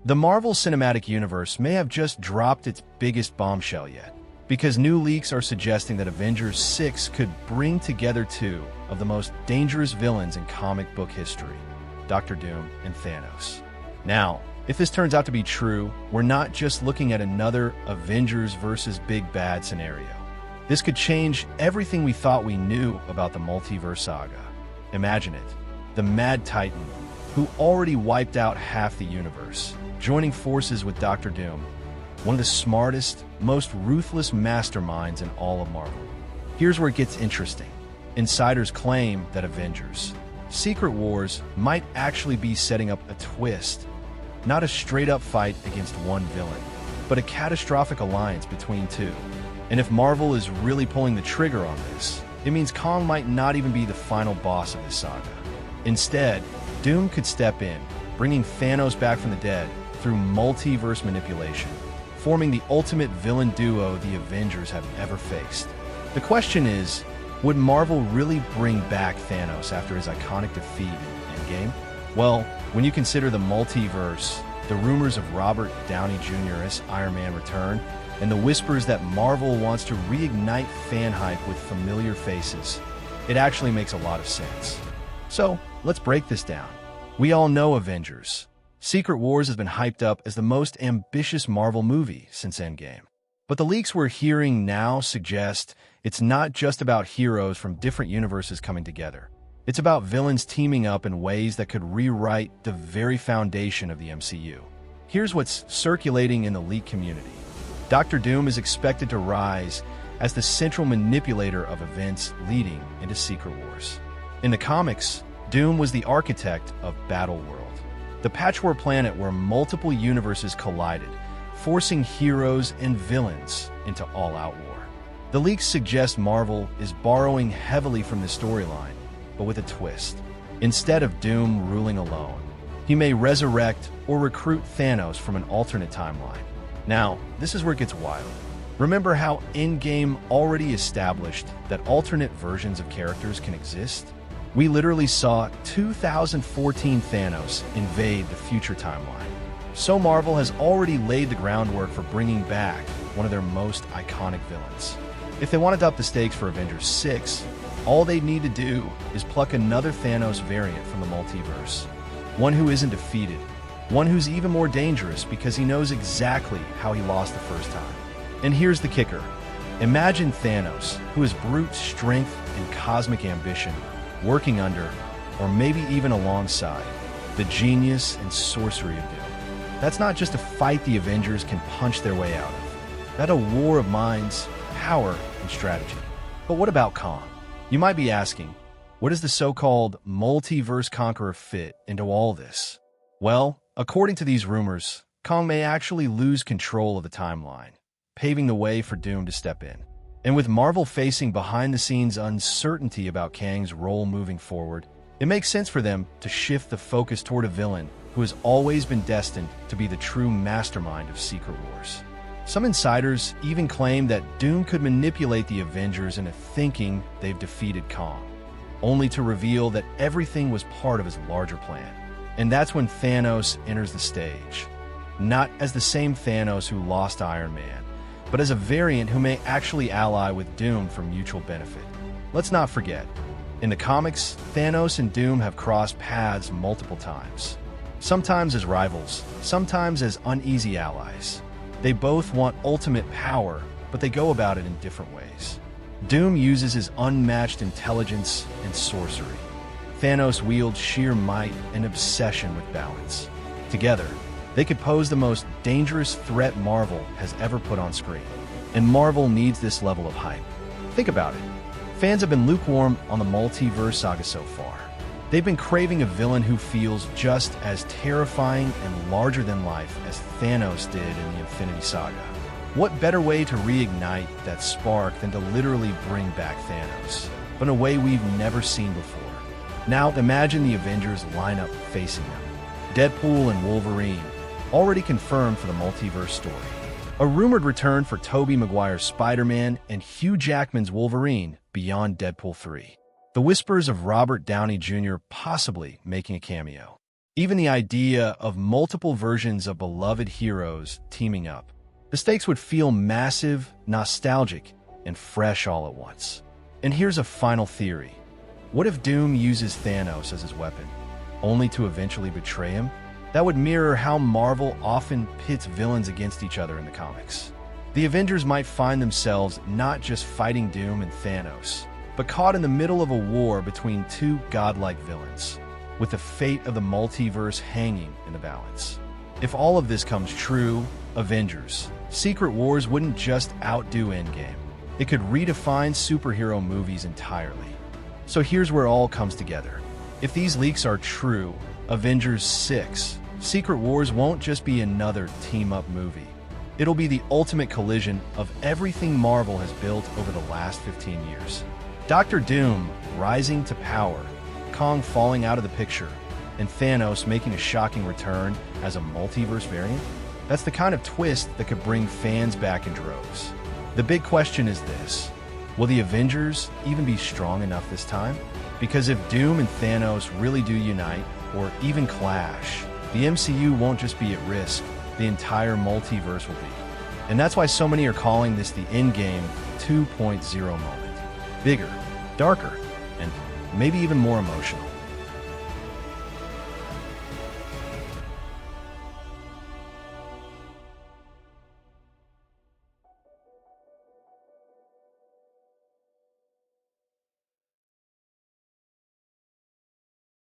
The Marvel Cinematic Universe may have just dropped its biggest bombshell yet, because new leaks are suggesting that Avengers 6 could bring together two of the most dangerous villains in comic book history, Doctor Doom and Thanos. Now, if this turns out to be true, we're not just looking at another Avengers versus Big Bad scenario. This could change everything we thought we knew about the multiverse saga. Imagine it, the Mad Titan, who already wiped out half the universe, joining forces with Doctor Doom, one of the smartest, most ruthless masterminds in all of Marvel. Here's where it gets interesting. Insiders claim that Avengers Secret Wars might actually be setting up a twist, not a straight-up fight against one villain, but a catastrophic alliance between two. And if Marvel is really pulling the trigger on this, it means Kong might not even be the final boss of this saga. Instead, Doom could step in, bringing Thanos back from the dead through multiverse manipulation, forming the ultimate villain duo the Avengers have ever faced. The question is, would Marvel really bring back Thanos after his iconic defeat in Endgame? Well, when you consider the multiverse, the rumors of Robert Downey Jr.'s Iron Man return, and the whispers that Marvel wants to reignite fan hype with familiar faces, it actually makes a lot of sense. So, let's break this down. We all know Avengers. Secret Wars has been hyped up as the most ambitious Marvel movie since Endgame. But the leaks we're hearing now suggest it's not just about heroes from different universes coming together. It's about villains teaming up in ways that could rewrite the very foundation of the MCU. Here's what's circulating in the leak community. Doctor Doom is expected to rise as the central manipulator of events leading into Secret Wars. In the comics, Doom was the architect of Battleworld, the patchwork planet where multiple universes collided, forcing heroes and villains into all-out war. The leaks suggest Marvel is borrowing heavily from the storyline, but with a twist. Instead of Doom ruling alone, he may resurrect or recruit Thanos from an alternate timeline. Now, this is where it gets wild. Remember how Endgame already established that alternate versions of characters can exist? We literally saw 2014 Thanos invade the future timeline. So Marvel has already laid the groundwork for bringing back one of their most iconic villains. If they want to up the stakes for Avengers 6, all they need to do is pluck another Thanos variant from the multiverse. One who isn't defeated, one who's even more dangerous because he knows exactly how he lost the first time. And here's the kicker. Imagine Thanos, who has brute strength and cosmic ambition, working under, or maybe even alongside, the genius and sorcery of Doom. That's not just a fight the Avengers can punch their way out of. That's a war of minds, power, and strategy. But what about Kong? You might be asking, where does the so-called multiverse conqueror fit into all this? Well, according to these rumors, Kong may actually lose control of the timeline, paving the way for Doom to step in. And with Marvel facing behind-the-scenes uncertainty about Kang's role moving forward, it makes sense for them to shift the focus toward a villain who has always been destined to be the true mastermind of Secret Wars. Some insiders even claim that Doom could manipulate the Avengers into thinking they've defeated Kong, only to reveal that everything was part of his larger plan. And that's when Thanos enters the stage, not as the same Thanos who lost Iron Man, but as a variant who may actually ally with Doom for mutual benefit. Let's not forget, in the comics, Thanos and Doom have crossed paths multiple times. Sometimes as rivals, sometimes as uneasy allies. They both want ultimate power, but they go about it in different ways. Doom uses his unmatched intelligence and sorcery. Thanos wields sheer might and obsession with balance. Together, they could pose the most dangerous threat Marvel has ever put on screen. And Marvel needs this level of hype. Think about it. Fans have been lukewarm on the multiverse saga so far. They've been craving a villain who feels just as terrifying and larger than life as Thanos did in the Infinity Saga. What better way to reignite that spark than to literally bring back Thanos, but in a way we've never seen before? Now imagine the Avengers lineup facing them. Deadpool and Wolverine, already confirmed for the multiverse story. A rumored return for Tobey Maguire's Spider-Man and Hugh Jackman's Wolverine beyond Deadpool 3. The whispers of Robert Downey Jr. possibly making a cameo. Even the idea of multiple versions of beloved heroes teaming up. The stakes would feel massive, nostalgic, and fresh all at once. And here's a final theory. What if Doom uses Thanos as his weapon, only to eventually betray him? That would mirror how Marvel often pits villains against each other in the comics. The Avengers might find themselves not just fighting Doom and Thanos, but caught in the middle of a war between two godlike villains, with the fate of the multiverse hanging in the balance. If all of this comes true, Avengers: Secret Wars wouldn't just outdo Endgame. It could redefine superhero movies entirely. So here's where it all comes together. If these leaks are true, Avengers 6: Secret Wars won't just be another team-up movie. It'll be the ultimate collision of everything Marvel has built over the last 15 years. Doctor Doom rising to power, Kong falling out of the picture, and Thanos making a shocking return as a multiverse variant? That's the kind of twist that could bring fans back in droves. The big question is this: will the Avengers even be strong enough this time? Because if Doom and Thanos really do unite, or even clash, the MCU won't just be at risk, the entire multiverse will be. And that's why so many are calling this the Endgame 2.0 moment. Bigger, darker, and maybe even more emotional.